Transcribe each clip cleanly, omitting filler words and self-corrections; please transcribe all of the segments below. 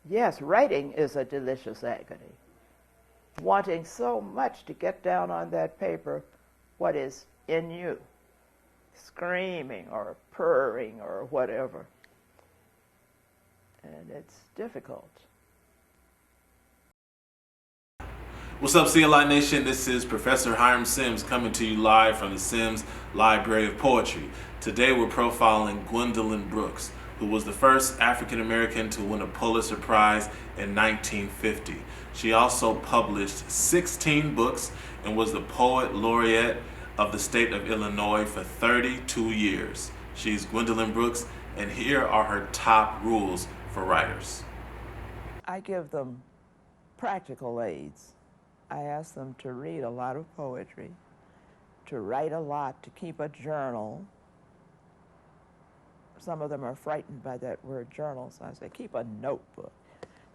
Yes, writing is a delicious agony. Wanting so much to get down on that paper what is in you, screaming or purring or whatever. And it's difficult. What's up, CLI Nation? This is Professor Hiram Sims coming to you live from the Sims Library of Poetry. Today we're profiling Gwendolyn Brooks, who was the first African American to win a Pulitzer Prize in 1950. She also published 16 books and was the Poet Laureate of the state of Illinois for 32 years. She's Gwendolyn Brooks, and here are her top rules for writers. I give them practical aids. I ask them to read a lot of poetry, to write a lot, to keep a journal. Some of them are frightened by that word journal, so I say keep a notebook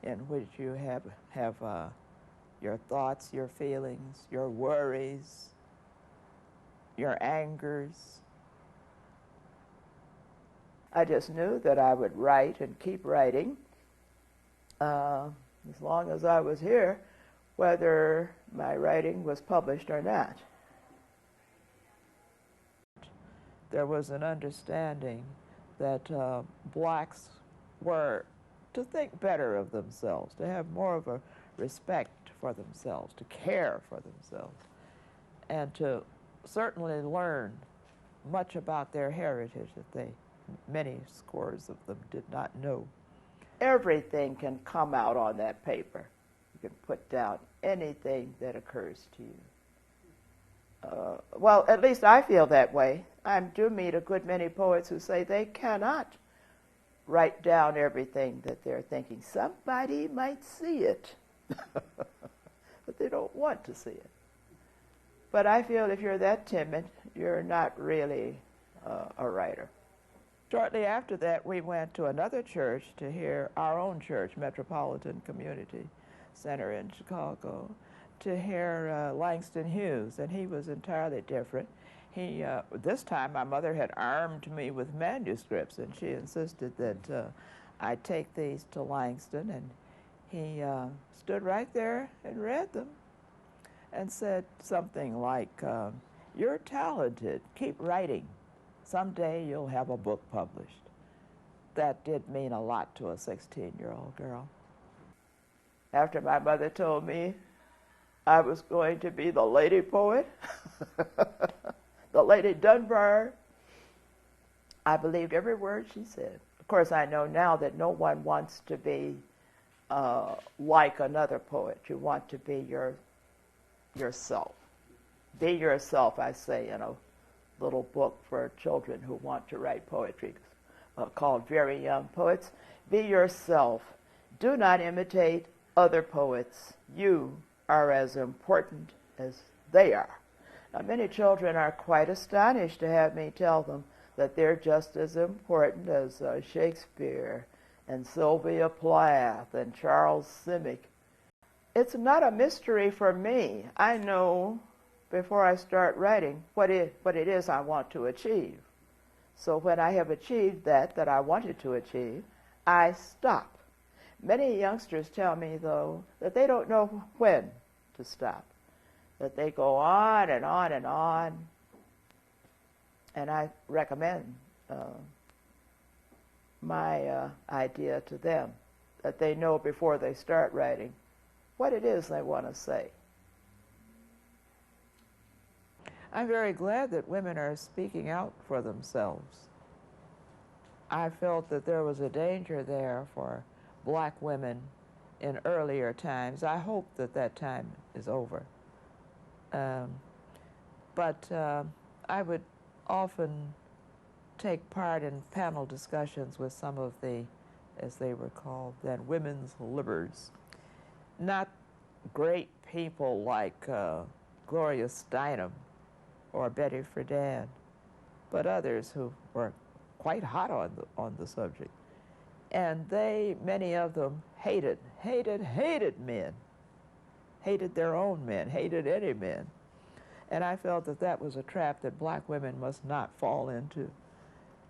in which you have your thoughts, your feelings, your worries, your angers. I just knew that I would write and keep writing as long as I was here, whether my writing was published or not. There was an understanding that blacks were to think better of themselves, to have more of a respect for themselves, to care for themselves, and to certainly learn much about their heritage that many scores of them did not know. Everything can come out on that paper. You can put down anything that occurs to you. Well, at least I feel that way. I do meet a good many poets who say they cannot write down everything that they're thinking. Somebody might see it, but they don't want to see it. But I feel if you're that timid, you're not really a writer. Shortly after that, we went to another church to hear our own church, Metropolitan Community Center in Chicago, to hear Langston Hughes, and he was entirely different. This time my mother had armed me with manuscripts, and she insisted that I take these to Langston, and he stood right there and read them and said something like, "You're talented, keep writing. Someday you'll have a book published." That did mean a lot to a 16-year-old girl. After my mother told me I was going to be the lady poet, the Lady Dunbar, I believed every word she said. Of course, I know now that no one wants to be like another poet. You want to be yourself. Be yourself, I say in a little book for children who want to write poetry called Very Young Poets. Be yourself. Do not imitate other poets. You are as important as they are. Now, many children are quite astonished to have me tell them that they're just as important as Shakespeare and Sylvia Plath and Charles Simic. It's not a mystery for me. I know before I start writing what it is I want to achieve. So when I have achieved that I wanted to achieve, I stop. Many youngsters tell me, though, that they don't know when to stop, that they go on and on and on. And I recommend my idea to them, that they know before they start writing what it is they want to say. I'm very glad that women are speaking out for themselves. I felt that there was a danger there for black women in earlier times. I hope that time is over. But I would often take part in panel discussions with some of the, as they were called then, women's livers. Not great people like Gloria Steinem or Betty Friedan, but others who were quite hot on the subject. And many of them hated men, hated their own men, hated any men. And I felt that was a trap that black women must not fall into,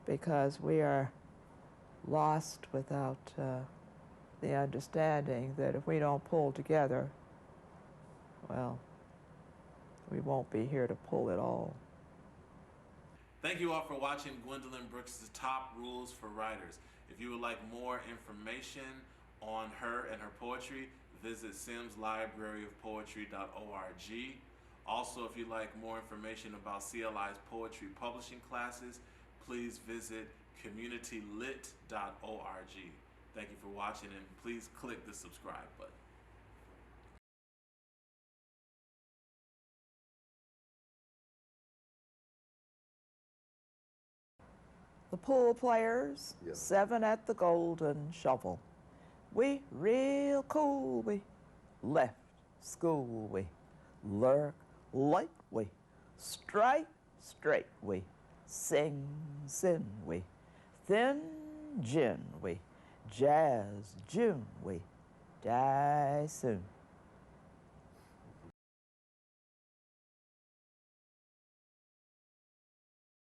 because we are lost without the understanding that if we don't pull together, well, we won't be here to pull it all. Thank you all for watching Gwendolyn Brooks' Top Rules for Writers. If you would like more information on her and her poetry, visit simslibraryofpoetry.org. Also, if you'd like more information about CLI's poetry publishing classes, please visit communitylit.org. Thank you for watching, and please click the subscribe button. The pool players, Yeah. 7 at the Golden Shovel. We real cool, we left school, we lurk light, we strike straight, we sing sin, we thin gin, we jazz June, we die soon.